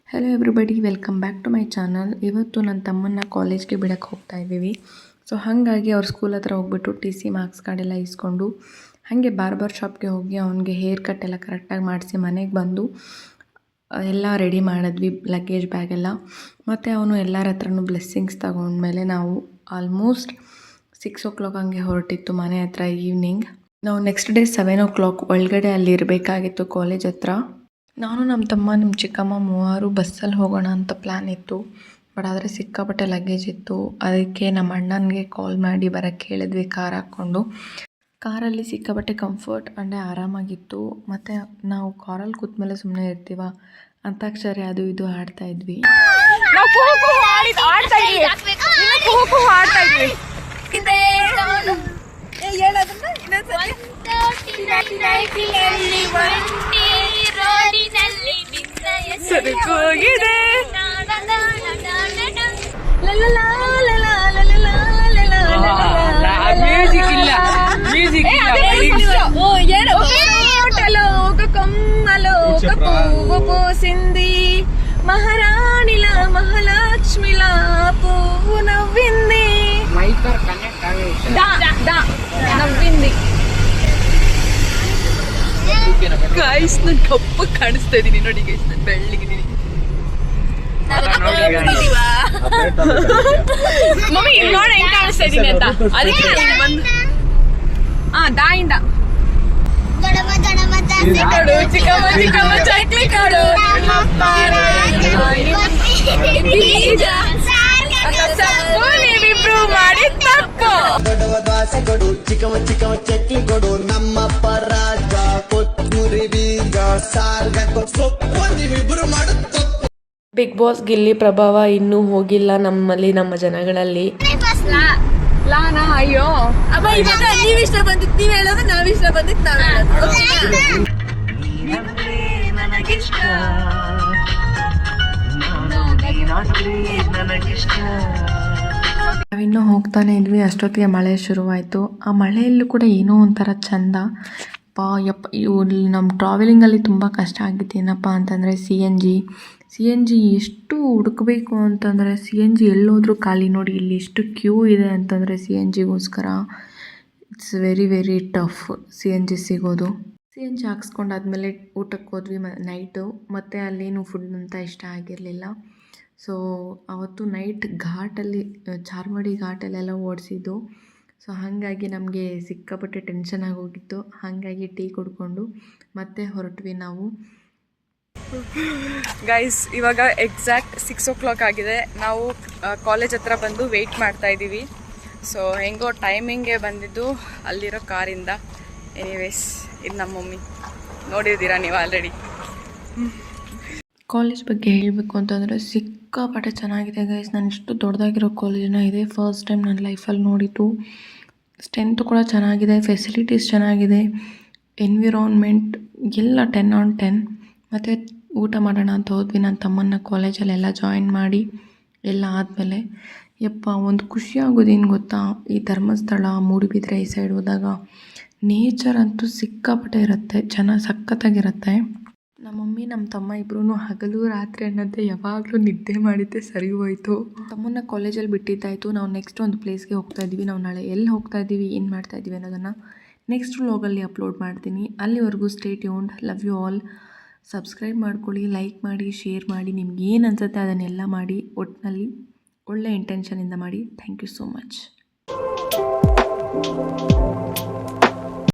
Hello everybody, welcome back to my channel. ಇವತ್ತು ನನ್ನ ತಮ್ಮನ್ನ ಕಾಲೇಜ್ಗೆ ಬಿಡಕ್ಕೆ ಹೋಗ್ತಾ ಇದ್ದೀವಿ. ಸೊ ಹಾಗಾಗಿ ಅವ್ರ ಸ್ಕೂಲ್ ಹತ್ರ ಹೋಗ್ಬಿಟ್ಟು TC ಮಾರ್ಕ್ಸ್ ಕಾರ್ಡೆಲ್ಲ ಇಸ್ಕೊಂಡು ಹಾಗೆ ಬಾರ್ಬರ್ ಶಾಪ್ಗೆ ಹೋಗಿ ಅವನಿಗೆ ಹೇರ್ ಕಟ್ ಎಲ್ಲ ಕರೆಕ್ಟಾಗಿ ಮಾಡಿಸಿ ಮನೆಗೆ ಬಂದು ಎಲ್ಲ ರೆಡಿ ಮಾಡಿದ್ವಿ, ಲಗೇಜ್ ಬ್ಯಾಗೆಲ್ಲ. ಮತ್ತು ಅವನು ಎಲ್ಲರ ಹತ್ರನೂ ಬ್ಲೆಸ್ಸಿಂಗ್ಸ್ ತಗೊಂಡ್ಮೇಲೆ ನಾವು ಆಲ್ಮೋಸ್ಟ್ 6 ಹಂಗೆ ಹೊರಟಿತ್ತು ಮನೆ ಹತ್ರ. ಈವ್ನಿಂಗ್ ನಾವು ನೆಕ್ಸ್ಟ್ ಡೇ 7 ಒಳಗಡೆ ಅಲ್ಲಿ ಇರಬೇಕಾಗಿತ್ತು ಕಾಲೇಜ್ ಹತ್ರ. ನಾನು ನಮ್ಮ ತಮ್ಮ ನಮ್ಮ ಚಿಕ್ಕಮ್ಮ ಮೂವರು ಬಸ್ಸಲ್ಲಿ ಹೋಗೋಣ ಅಂತ ಪ್ಲ್ಯಾನ್ ಇತ್ತು. ಬಟ್ ಆದರೆ ಸಿಕ್ಕಾಪಟ್ಟೆ ಲಗೇಜ್ ಇತ್ತು. ಅದಕ್ಕೆ ನಮ್ಮ ಅಣ್ಣನಿಗೆ ಕಾಲ್ ಮಾಡಿ ಬರೋಕ್ಕೆ ಹೇಳಿದ್ವಿ ಕಾರ್ ಹಾಕ್ಕೊಂಡು. ಕಾರಲ್ಲಿ ಸಿಕ್ಕಾಪಟ್ಟೆ ಕಂಫರ್ಟ್ ಆ್ಯಂಡ್ ಆರಾಮಾಗಿತ್ತು. ಮತ್ತು ನಾವು ಕಾರಲ್ಲಿ ಕೂತ್ಮೇಲೆ ಸುಮ್ಮನೆ ಇರ್ತೀವ, ಅಂತಾಕ್ಷರಿ ಅದು ಇದು ಆಡ್ತಾಯಿದ್ವಿ. సింది మహారాణిలా మహాలక్ష్మిలా పువ్వు నవ్వింది నవ్వింది. ಗೈಸ್ ನಾನು ಕಪ್ಪು ಕಾಣಿಸ್ತಾ ಇದ್ದೀನಿ ನೋಡಿ ಗೈಸ್, ನಾನು ಬೆಳ್ಳಿಗಿದ್ದೀನಿ. ಮಮ್ಮಿ ಇಲ್ಲಿ ನೋಡ ಹೆಂಗ್ ಕಾಣಿಸ್ತಾ ಇದ್ದೀನಿ ಅಂತ, ಅದಕ್ಕೆ ದಾಯಿಂದ ಚಿಕ್ಕಮ್ಮ ಚಿಕ್ಕಮ್ಮ ಚಕ್ಲಿ ಕಾಡು ನೀವಿಬ್ರು ಮಾಡಿ ತಪ್ಪು. ದೋಸೆ ಕೊಡು ಚಿಕ್ಕಮ್ಮ ಚಿಕ್ಕಮ್ಮ ಚಕ್ಲಿ ಕೊಡು, ನಮ್ಮಪ್ಪ ರಾಜ ಕೊತ್ತೂರಿ ಬೀಜ ಸಾರ್ಗ ಸೊಪ್ಪು, ನೀವಿಬ್ರು ಮಾಡು ತಪ್ಪು. ಬಿಗ್ ಬಾಸ್ ಗಿಲ್ಲಿ ಪ್ರಭಾವ ಇನ್ನೂ ಹೋಗಿಲ್ಲ ನಮ್ಮಲ್ಲಿ, ನಮ್ಮ ಜನಗಳಲ್ಲಿ. ಲಾನಾ ಅಯ್ಯೋ ಅಬ್ಬ, ಇವಾಗ ನೀವ್ ಇಷ್ಟ ಬಂದಿತ್ತು ನೀವ್ ಹೇಳೋದು, ನಾವ್ ಇಷ್ಟ ಬಂದಿತ್ತು ನಾವ್ ಹೇಳೋದು. ನಾವಿನ್ನೂ ಹೋಗ್ತಾನೆ ಇದ್ವಿ, ಅಷ್ಟೊತ್ತಿಗೆ ಮಳೆ ಶುರುವಾಯಿತು. ಆ ಮಳೆಯಲ್ಲೂ ಕೂಡ ಏನೋ ಒಂಥರ ಚಂದ. ಇವು ನಮ್ಮ ಟ್ರಾವೆಲಿಂಗಲ್ಲಿ ತುಂಬ ಕಷ್ಟ ಆಗಿತ್ತು. ಏನಪ್ಪ ಅಂತಂದರೆ CNG ಎಷ್ಟು ಹುಡುಕಬೇಕು ಅಂತಂದರೆ CNG ಎಲ್ಲೋದ್ರೂ ಖಾಲಿ. ನೋಡಿ ಇಲ್ಲಿ ಎಷ್ಟು ಕ್ಯೂ ಇದೆ ಅಂತಂದರೆ CNGಗೋಸ್ಕರ. It's very very tough CNG ಸಿಗೋದು. CNG ಹಾಕ್ಸ್ಕೊಂಡಾದ್ಮೇಲೆ ಊಟಕ್ಕೆ ಹೋದ್ವಿ ನೈಟು. ಮತ್ತು ಅಲ್ಲೇನು ಫುಡ್ ಅಂತ ಇಷ್ಟ ಆಗಿರಲಿಲ್ಲ. ಸೊ ಅವತ್ತು ನೈಟ್ ಘಾಟಲ್ಲಿ, ಚಾರ್ಮಾಡಿ ಘಾಟಲ್ಲೆಲ್ಲ ಓಡಿಸಿದ್ದು. ಸೊ ಹಾಗಾಗಿ ನಮಗೆ ಸಿಕ್ಕಾಪಟ್ಟೆ ಟೆನ್ಷನ್ ಆಗೋಗಿತ್ತು. ಹಾಗಾಗಿ ಟೀ ಕುಡ್ಕೊಂಡು ಮತ್ತೆ ಹೊರಟ್ವಿ ನಾವು. ಗೈಸ್ ಇವಾಗ ಎಕ್ಸಾಕ್ಟ್ 6 ಆಗಿದೆ. ನಾವು ಕಾಲೇಜ್ ಹತ್ರ ಬಂದು ವೆಯ್ಟ್ ಮಾಡ್ತಾ ಇದ್ದೀವಿ. ಸೊ ಹೆಂಗೋ ಟೈಮಿಂಗ್ಗೆ ಬಂದಿದ್ದು ಅಲ್ಲಿರೋ ಕಾರಿಂದ. ಎನಿವೇಸ್ ಇದು ನಮ್ಮ ಮಮ್ಮಿ, ನೋಡಿದ್ದೀರಾ ನೀವು ಆಲ್ರೆಡಿ. ಕಾಲೇಜ್ ಬಗ್ಗೆ ಹೇಳಬೇಕು ಅಂತಂದರೆ ಸಿಕ್ಕಾಪಟ್ಟೆ ಚೆನ್ನಾಗಿದೆ ಗೈಸ್. ನಾನು ಇಷ್ಟು ದೊಡ್ಡದಾಗಿರೋ ಕಾಲೇಜನ್ನ ಇದೇ ಫಸ್ಟ್ ಟೈಮ್ ನನ್ನ ಲೈಫಲ್ಲಿ ನೋಡಿದ್ದು. ಸ್ಟ್ರೆಂತ್ ಕೂಡ ಚೆನ್ನಾಗಿದೆ, ಫೆಸಿಲಿಟೀಸ್ ಚೆನ್ನಾಗಿದೆ, ಎನ್ವಿರಾನ್ಮೆಂಟ್ ಎಲ್ಲ 10 on 10. ಮತ್ತು ಊಟ ಮಾಡೋಣ ಅಂತ ಹೋದ್ವಿ. ನನ್ನ ತಮ್ಮನ್ನ ಕಾಲೇಜಲ್ಲೆಲ್ಲ ಜಾಯಿನ್ ಮಾಡಿ ಎಲ್ಲ ಆದಮೇಲೆ ಒಂದು ಖುಷಿ ಆಗೋದೇನು ಗೊತ್ತಾ, ಈ ಧರ್ಮಸ್ಥಳ, ಮೂಡುಬಿದ್ರೆ ಈ ಸೈಡ್ ಹೋದಾಗ ನೇಚರ್ ಅಂತೂ ಸಿಕ್ಕಾಪಟ್ಟೆ ಇರುತ್ತೆ, ಚೆನ್ನಾಗಿ ಸಖತ್ತಾಗಿರುತ್ತೆ. ನಮ್ಮ ಮಮ್ಮಿ ನಮ್ಮ ತಮ್ಮ ಇಬ್ಬರೂ ಹಗಲು ರಾತ್ರಿ ಅನ್ನೋದೇ ಯಾವಾಗಲೂ ನಿದ್ದೆ ಮಾಡಿದ್ದೆ ಸರಿ ಹೋಯಿತು. ತಮ್ಮನ್ನ ಕಾಲೇಜಲ್ಲಿ ಬಿಟ್ಟಿದ್ದಾಯಿತು. ನಾವು ನೆಕ್ಸ್ಟ್ ಒಂದು ಪ್ಲೇಸ್ಗೆ ಹೋಗ್ತಾ ಇದ್ದೀವಿ. ನಾವು ನಾಳೆ ಎಲ್ಲಿ ಹೋಗ್ತಾ ಇದ್ದೀವಿ, ಏನು ಮಾಡ್ತಾ ಇದ್ದೀವಿ ಅನ್ನೋದನ್ನು ನೆಕ್ಸ್ಟ್ ವ್ಲಾಗಲ್ಲಿ ಅಪ್ಲೋಡ್ ಮಾಡ್ತೀನಿ. ಅಲ್ಲಿವರೆಗೂ stay tuned. Love you all. Subscribe ಮಾಡ್ಕೊಳ್ಳಿ, ಲೈಕ್ ಮಾಡಿ, ಶೇರ್ ಮಾಡಿ, ನಿಮ್ಗೆ ಏನು ಅನಿಸುತ್ತೆ ಅದನ್ನೆಲ್ಲ ಮಾಡಿ. ಒಟ್ಟಿನಲ್ಲಿ ಒಳ್ಳೆ ಇಂಟೆನ್ಷನಿಂದ ಮಾಡಿ. Thank you so much.